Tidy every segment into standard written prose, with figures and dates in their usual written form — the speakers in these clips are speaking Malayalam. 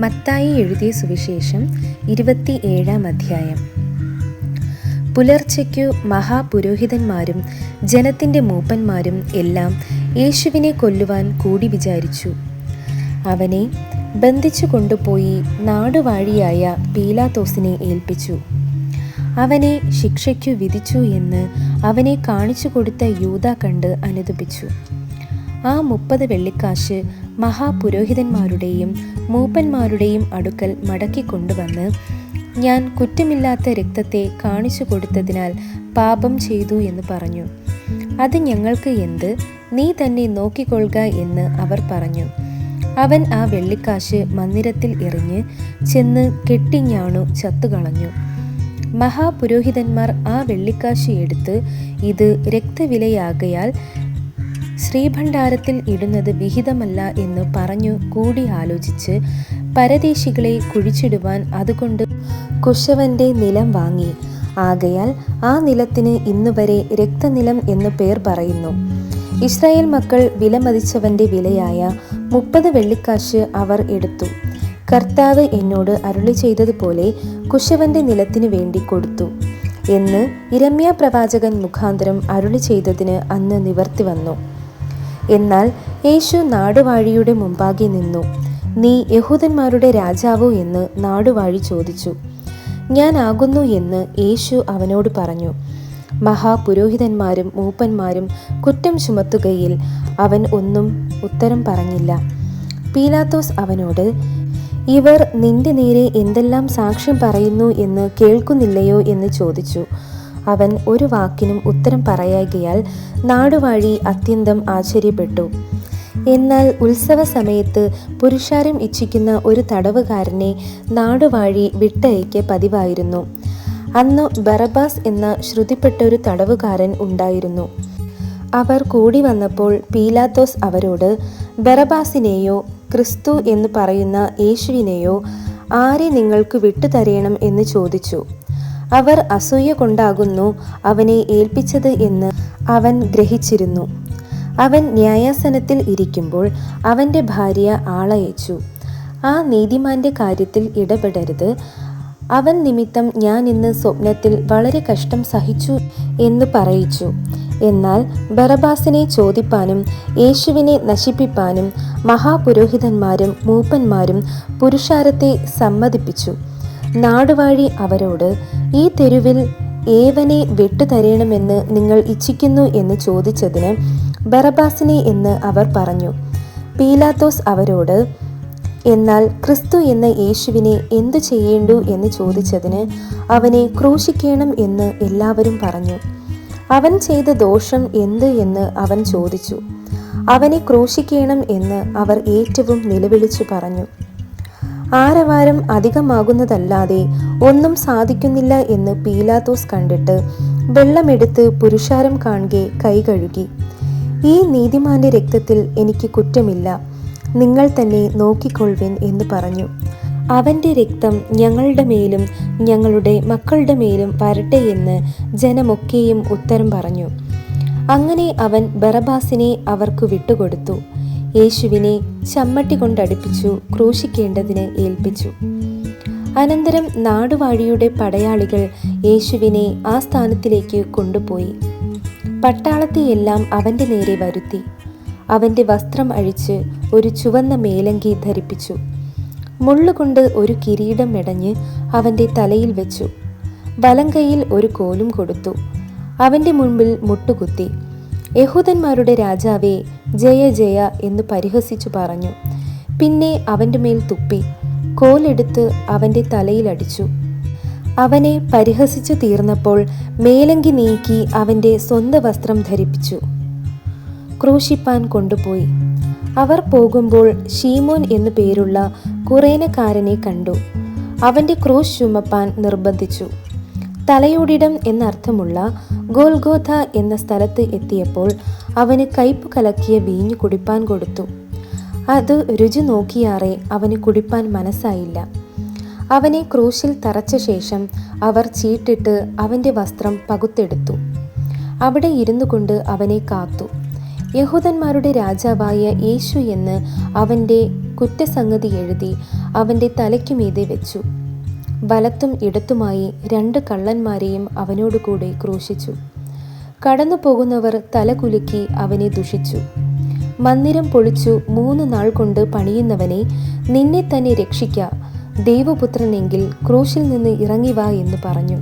മത്തായി എഴുതിയ സുവിശേഷം 27-ാം അധ്യായം. പുലർച്ചയ്ക്കു മഹാപുരോഹിതന്മാരും ജനത്തിൻ്റെ മൂപ്പന്മാരും എല്ലാം യേശുവിനെ കൊല്ലുവാൻ കൂടി വിചാരിച്ചു. അവനെ ബന്ധിച്ചു കൊണ്ടുപോയി നാടുവാഴിയായ പീലാത്തോസിനെ ഏൽപ്പിച്ചു. അവനെ ശിക്ഷയ്ക്കു വിധിച്ചു എന്ന് അവനെ കാണിച്ചു കൊടുത്ത യൂദാ കണ്ട് അനുതപിച്ചു. ആ 30 വെള്ളിക്കാശ് മഹാപുരോഹിതന്മാരുടെയും മൂപ്പന്മാരുടെയും അടുക്കൽ മടക്കിക്കൊണ്ടുവന്ന്, ഞാൻ കുറ്റമില്ലാത്ത രക്തത്തെ കാണിച്ചു കൊടുത്തതിനാൽ പാപം ചെയ്തു എന്ന് പറഞ്ഞു. അത് ഞങ്ങൾക്ക് എന്ത്, നീ തന്നെ നോക്കിക്കൊള്ളുക എന്ന് അവർ പറഞ്ഞു. അവൻ ആ വെള്ളിക്കാശ് മന്ദിരത്തിൽ എറിഞ്ഞ് ചെന്ന് കെട്ടിഞ്ഞാണു ചത്തുകളഞ്ഞു. മഹാപുരോഹിതന്മാർ ആ വെള്ളിക്കാശ് എടുത്ത്, ഇത് രക്തവിലയാകയാൽ ശ്രീഭണ്ഡാരത്തിൽ ഇടുന്നത് വിഹിതമല്ല എന്ന് പറഞ്ഞു കൂടി ആലോചിച്ച് പരദേശികളെ കുഴിച്ചിടുവാൻ അതുകൊണ്ട് കുശവന്റെ നിലം വാങ്ങി. ആകയാൽ ആ നിലത്തിന് ഇന്നുവരെ രക്തനിലം എന്നു പേർ പറയുന്നു. ഇസ്രായേൽ മക്കൾ വിലമതിച്ചവന്റെ വിലയായ 30 വെള്ളിക്കാശ് അവർ എടുത്തു. കർത്താവ് എന്നോട് അരുളി ചെയ്തതുപോലെ കുശവന്റെ നിലത്തിനു വേണ്ടി കൊടുത്തു എന്ന് യിരെമ്യാ പ്രവാചകൻ മുഖാന്തരം അരുളി ചെയ്തതിന് അന്ന് നിവർത്തി വന്നു. എന്നാൽ യേശു നാടുവാഴിയുടെ മുമ്പാകെ നിന്നു. നീ യഹൂദന്മാരുടെ രാജാവോ എന്ന് നാടുവാഴി ചോദിച്ചു. ഞാൻ ആകുന്നു എന്ന് യേശു അവനോട് പറഞ്ഞു. മഹാപുരോഹിതന്മാരും മൂപ്പന്മാരും കുറ്റം ചുമത്തുകയിൽ അവൻ ഒന്നും ഉത്തരം പറഞ്ഞില്ല. പീലാത്തോസ് അവനോട്, ഇവർ നിന്റെ നേരെ എന്തെല്ലാം സാക്ഷ്യം പറയുന്നു എന്ന് കേൾക്കുന്നില്ലയോ എന്ന് ചോദിച്ചു. അവൻ ഒരു വാക്കിനും ഉത്തരം പറയായ്കയാൽ നാടുവാഴി അത്യന്തം ആശ്ചര്യപ്പെട്ടു. എന്നാൽ ഉത്സവ സമയത്ത് പുരുഷാരം ഇച്ഛിക്കുന്ന ഒരു തടവുകാരനെ നാടുവാഴി വിട്ടയയ്ക്ക് പതിവായിരുന്നു. അന്ന് ബറബ്ബാസ് എന്ന ശ്രുതിപ്പെട്ട ഒരു തടവുകാരൻ ഉണ്ടായിരുന്നു. അവർ കൂടി വന്നപ്പോൾ പീലാത്തോസ് അവരോട്, ബറബ്ബാസിനെയോ ക്രിസ്തു എന്ന് പറയുന്ന യേശുവിനെയോ ആരെ നിങ്ങൾക്ക് വിട്ടുതരേണം എന്ന് ചോദിച്ചു. അവർ അസൂയ കൊണ്ടാകുന്നു അവനെ ഏൽപ്പിച്ചത് എന്ന് അവൻ ഗ്രഹിച്ചിരുന്നു. അവൻ ന്യായാസനത്തിൽ ഇരിക്കുമ്പോൾ അവൻ്റെ ഭാര്യ ആളയച്ചു, ആ നീതിമാന്റെ കാര്യത്തിൽ ഇടപെടരുത്, അവൻ നിമിത്തം ഞാൻ ഇന്ന് സ്വപ്നത്തിൽ വളരെ കഷ്ടം സഹിച്ചു എന്ന് പറയിച്ചു. എന്നാൽ ബറബ്ബാസിനെ ചോദിപ്പാനും യേശുവിനെ നശിപ്പിപ്പാനും മഹാപുരോഹിതന്മാരും മൂപ്പന്മാരും പുരുഷാരത്തെ സമ്മതിപ്പിച്ചു. നാടുവാഴി അവരോട്, ഈ തെരുവിൽ ഏവനെ വിട്ടുതരേണമെന്ന് നിങ്ങൾ ഇച്ഛിക്കുന്നു എന്ന് ചോദിച്ചതിന് ബറബ്ബാസിനെ എന്ന് അവർ പറഞ്ഞു. പീലാത്തോസ് അവരോട്, എന്നാൽ ക്രിസ്തു എന്ന യേശുവിനെ എന്തു ചെയ്യേണ്ടു എന്ന് ചോദിച്ചതിന് അവനെ ക്രൂശിക്കണം എന്ന് എല്ലാവരും പറഞ്ഞു. അവൻ ചെയ്ത ദോഷം എന്ത് എന്ന് അവൻ ചോദിച്ചു. അവനെ ക്രൂശിക്കണം എന്ന് അവർ ഏറ്റവും നിലവിളിച്ചു പറഞ്ഞു. ആരവാരം അധികമാകുന്നതല്ലാതെ ഒന്നും സാധിക്കുന്നില്ല എന്ന് പീലാത്തോസ് കണ്ടിട്ട് വെള്ളമെടുത്ത് പുരുഷാരം കാണുകെ കൈ കഴുകി, ഈ നീതിമാന്റെ രക്തത്തിൽ എനിക്ക് കുറ്റമില്ല, നിങ്ങൾ തന്നെ നോക്കിക്കൊള്ളുവിൻ എന്ന് പറഞ്ഞു. അവൻ്റെ രക്തം ഞങ്ങളുടെ മേലും ഞങ്ങളുടെ മക്കളുടെ മേലും വരട്ടെ എന്ന് ജനമൊക്കെയും ഉത്തരം പറഞ്ഞു. അങ്ങനെ അവൻ ബറബ്ബാസിനെ അവർക്ക് വിട്ടുകൊടുത്തു. യേശുവിനെ ചമ്മട്ടി കൊണ്ടടിപ്പിച്ചു ക്രൂശിക്കേണ്ടതിന് ഏൽപ്പിച്ചു. അനന്തരം നാടുവാഴിയുടെ പടയാളികൾ യേശുവിനെ ആ സ്ഥാനത്തിലേക്ക് കൊണ്ടുപോയി. പട്ടാളത്തെയെല്ലാം അവൻ്റെ നേരെ വരുത്തി. അവൻ്റെ വസ്ത്രം അഴിച്ച് ഒരു ചുവന്ന മേലങ്കി ധരിപ്പിച്ചു. മുള്ളുകൊണ്ട് ഒരു കിരീടം മെടഞ്ഞ് അവൻ്റെ തലയിൽ വെച്ചു. വലങ്കൈയിൽ ഒരു കോലും കൊടുത്തു. അവൻ്റെ മുൻപിൽ മുട്ടുകുത്തി, യഹൂദന്മാരുടെ രാജാവേ, ജയ ജയ എന്ന് പരിഹസിച്ചു പറഞ്ഞു. പിന്നെ അവൻ്റെ മേൽ തുപ്പി കോലെടുത്ത് അവൻ്റെ തലയിലടിച്ചു. അവനെ പരിഹസിച്ചു തീർന്നപ്പോൾ മേലങ്കി നീക്കി അവൻ്റെ സ്വന്തം വസ്ത്രം ധരിപ്പിച്ചു ക്രൂശിപ്പാൻ കൊണ്ടുപോയി. അവർ പോകുമ്പോൾ ശീമോൻ എന്നു പേരുള്ള കുറേനക്കാരനെ കണ്ടു. അവൻ്റെ ക്രൂശ് ചുമപ്പാൻ നിർബന്ധിച്ചു. തലയോടിടം എന്നർത്ഥമുള്ള ഗോൽഗോഥ എന്ന സ്ഥലത്ത് എത്തിയപ്പോൾ അവന് കയ്പ് കലക്കിയ വീഞ്ഞു കുടിപ്പാൻ കൊടുത്തു. അത് രുചി നോക്കിയാറെ അവന് കുടിപ്പാൻ മനസ്സായില്ല. അവനെ ക്രൂശിൽ തറച്ച ശേഷം അവർ ചീട്ടിട്ട് അവൻ്റെ വസ്ത്രം പകുത്തെടുത്തു. അവിടെ ഇരുന്നു കൊണ്ട് അവനെ കാത്തു. യഹൂദന്മാരുടെ രാജാവായ യേശു എന്ന് അവൻ്റെ കുറ്റസംഗതി എഴുതി അവൻ്റെ തലയ്ക്കുമീതെ വെച്ചു. വലത്തും ഇടത്തുമായി 2 കള്ളന്മാരെയും അവനോടുകൂടെ ക്രൂശിച്ചു. കടന്നു പോകുന്നവർ തല കുലുക്കി അവനെ ദുഷിച്ചു. മന്ദിരം പൊളിച്ചു 3 നാൾ കൊണ്ട് പണിയുന്നവനെ, നിന്നെ തന്നെ രക്ഷിക്ക, ദൈവപുത്രനെങ്കിൽ ക്രൂശിൽ നിന്ന് ഇറങ്ങി വാ എന്ന് പറഞ്ഞു.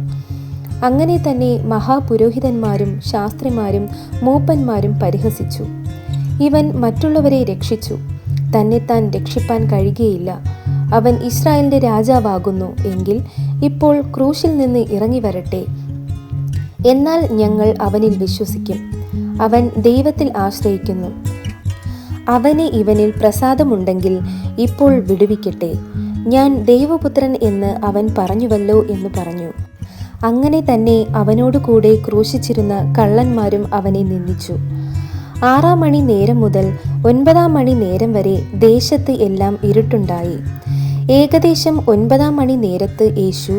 അങ്ങനെ തന്നെ മഹാപുരോഹിതന്മാരും ശാസ്ത്രിമാരും മൂപ്പന്മാരും പരിഹസിച്ചു. ഇവൻ മറ്റുള്ളവരെ രക്ഷിച്ചു, തന്നെത്താൻ രക്ഷിപ്പാൻ കഴിയുകയില്ല. അവൻ ഇസ്രായേലിൻ്റെ രാജാവാകുന്നു എങ്കിൽ ഇപ്പോൾ ക്രൂശിൽ നിന്ന് ഇറങ്ങി വരട്ടെ, എന്നാൽ ഞങ്ങൾ അവനിൽ വിശ്വസിക്കും. അവൻ ദൈവത്തിൽ ആശ്രയിക്കുന്നു. അവന് ഇവനിൽ പ്രസാദമുണ്ടെങ്കിൽ ഇപ്പോൾ വിടുവിക്കട്ടെ. ഞാൻ ദൈവപുത്രൻ എന്ന് അവൻ പറഞ്ഞുവല്ലോ എന്ന് പറഞ്ഞു. അങ്ങനെ തന്നെ അവനോട് കൂടെ ക്രൂശിച്ചിരുന്ന കള്ളന്മാരും അവനെ നിന്ദിച്ചു. 6 മണി നേരം മുതൽ 9 മണി നേരം വരെ ദേശത്ത് എല്ലാം ഇരുട്ടുണ്ടായി. ഏകദേശം 9 മണി നേരത്ത് യേശു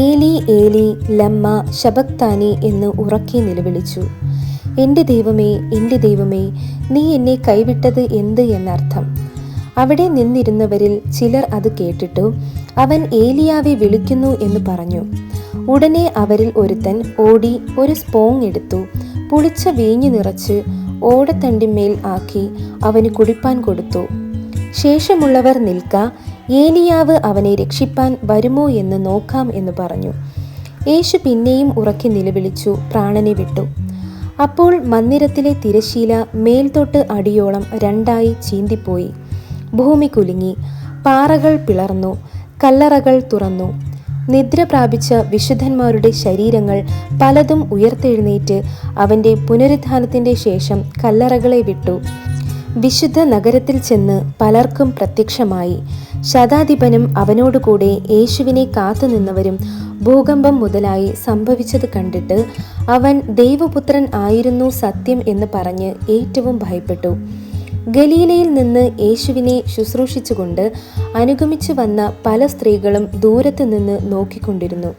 ഏലി ഏലി ലമ്മ ശബക്താനി എന്ന് ഉറക്കെ നിലവിളിച്ചു. എൻ്റെ ദൈവമേ, എൻ്റെ ദൈവമേ, നീ എന്നെ കൈവിട്ടത് എന്ത് എന്നർത്ഥം. അവിടെ നിന്നിരുന്നവരിൽ ചിലർ അത് കേട്ടിട്ടു അവൻ ഏലിയാവെ വിളിക്കുന്നു എന്ന് പറഞ്ഞു. ഉടനെ അവരിൽ ഒരുത്തൻ ഓടി ഒരു സ്പോങ് എടുത്തു, പുളിച്ച വീഞ്ഞു നിറച്ച് ഓടത്തണ്ടിന്മേൽ ആക്കി അവന് കുടിപ്പാൻ കൊടുത്തു. ശേഷമുള്ളവർ നിൽക്ക, ഏലിയാവ് അവനെ രക്ഷിപ്പാൻ വരുമോ എന്ന് നോക്കാം എന്ന് പറഞ്ഞു. യേശു പിന്നെയും ഉറക്കെ നിലവിളിച്ചു പ്രാണനെ വിട്ടു. അപ്പോൾ മന്ദിരത്തിലെ തിരശീല മേൽതൊട്ട് അടിയോളം 2ആയി ചീന്തിപ്പോയി. ഭൂമി കുലുങ്ങി, പാറകൾ പിളർന്നു, കല്ലറകൾ തുറന്നു. നിദ്ര പ്രാപിച്ച വിശുദ്ധന്മാരുടെ ശരീരങ്ങൾ പലതും ഉയർത്തെഴുന്നേറ്റ് അവൻ്റെ പുനരുത്ഥാനത്തിൻ്റെ ശേഷം കല്ലറകളെ വിട്ടു വിശുദ്ധ നഗരത്തിൽ ചെന്ന് പലർക്കും പ്രത്യക്ഷമായി. ശതാധിപനും അവനോടുകൂടെ യേശുവിനെ കാത്തുനിന്നവരും ഭൂകമ്പം മുതലായി സംഭവിച്ചത് കണ്ടിട്ട് അവൻ ദൈവപുത്രൻ ആയിരുന്നു സത്യം എന്ന് പറഞ്ഞ് ഏറ്റവും ഭയപ്പെട്ടു. ഗലീലയിൽ നിന്ന് യേശുവിനെ ശുശ്രൂഷിച്ചുകൊണ്ട് അനുഗമിച്ചു വന്ന പല സ്ത്രീകളും ദൂരത്തു നിന്ന് നോക്കിക്കൊണ്ടിരുന്നു.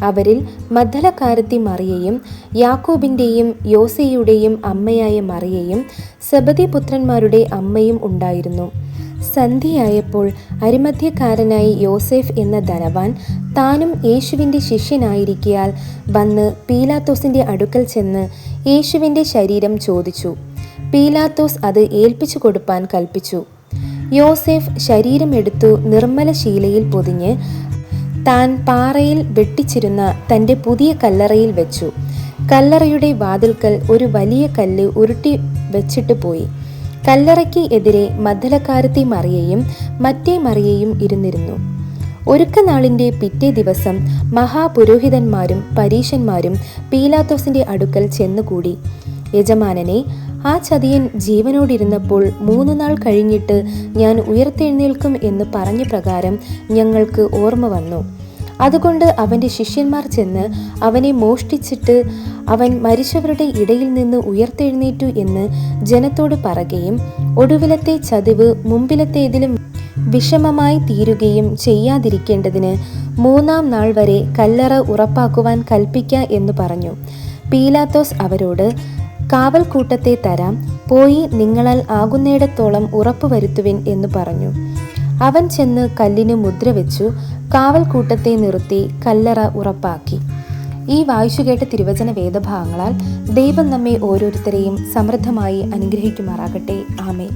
അവരിൽ മഗ്ദലക്കാരത്തി മറിയയും യാക്കോബിൻ്റെയും യോസെയുടെയും അമ്മയായ മറിയയും സെബദെപുത്രന്മാരുടെ അമ്മയും ഉണ്ടായിരുന്നു. സന്ധ്യയായപ്പോൾ അരിമഥ്യക്കാരനായി യോസേഫ് എന്ന ധനവാൻ, താനും യേശുവിൻ്റെ ശിഷ്യനായിരിക്കയാൽ വന്ന് പീലാത്തോസിൻ്റെ അടുക്കൽ ചെന്ന് യേശുവിൻ്റെ ശരീരം ചോദിച്ചു. പീലാത്തോസ് അത് ഏൽപ്പിച്ചു കൊടുപ്പാൻ കൽപ്പിച്ചു. യോസേഫ് ശരീരം എടുത്തു നിർമ്മല ശീലയിൽ പൊതിഞ്ഞ് താൻ പാറയിൽ വെട്ടിച്ചിരുന്ന തൻ്റെ പുതിയ കല്ലറയിൽ വെച്ചു. കല്ലറയുടെ വാതിൽക്കൽ ഒരു വലിയ കല്ല് ഉരുട്ടി വെച്ചിട്ട് പോയി. കല്ലറയ്ക്ക് എതിരെ മഗ്ദലക്കാരത്തി മറിയയും മറ്റേ മറിയയും ഇരുന്നിരുന്നു. ഒരുക്കനാളിൻ്റെ പിറ്റേ ദിവസം മഹാപുരോഹിതന്മാരും പരീശന്മാരും പീലാത്തോസിൻ്റെ അടുക്കൽ ചെന്നുകൂടി. യജമാനനെ, ആ ചതിയൻ ജീവനോടിരുന്നപ്പോൾ 3 നാൾ കഴിഞ്ഞിട്ട് ഞാൻ ഉയർത്തെഴുന്നേൽക്കും എന്ന് പറഞ്ഞ പ്രകാരം ഞങ്ങൾക്ക് ഓർമ്മ വന്നു. അതുകൊണ്ട് അവൻ്റെ ശിഷ്യന്മാർ ചെന്ന് അവനെ മോഷ്ടിച്ചിട്ട് അവൻ മരിച്ചവരുടെ ഇടയിൽ നിന്ന് ഉയർത്തെഴുന്നേറ്റു എന്ന് ജനത്തോട് പറയുകയും ഒടുവിലത്തെ ചതിവ് മുമ്പിലത്തേതിലും വിഷമമായി തീരുകയും ചെയ്യാതിരിക്കേണ്ടതിന് 3-ാം നാൾ വരെ കല്ലറ ഉറപ്പാക്കുവാൻ കൽപ്പിക്ക എന്ന് പറഞ്ഞു. പീലാത്തോസ് അവരോട്, കാവൽക്കൂട്ടത്തെ തരാം, പോയി നിങ്ങളാൽ ആകുന്നിടത്തോളം ഉറപ്പുവരുത്തുവിൻ എന്ന് പറഞ്ഞു. അവൻ ചെന്ന് കല്ലിന് മുദ്ര വെച്ചു കാവൽക്കൂട്ടത്തെ നിർത്തി കല്ലറ ഉറപ്പാക്കി. ഈ വായിച്ചുകേട്ട തിരുവചന വേദഭാഗങ്ങളാൽ ദൈവം നമ്മെ ഓരോരുത്തരെയും സമൃദ്ധമായി അനുഗ്രഹിക്കുമാറാകട്ടെ. ആമേൻ.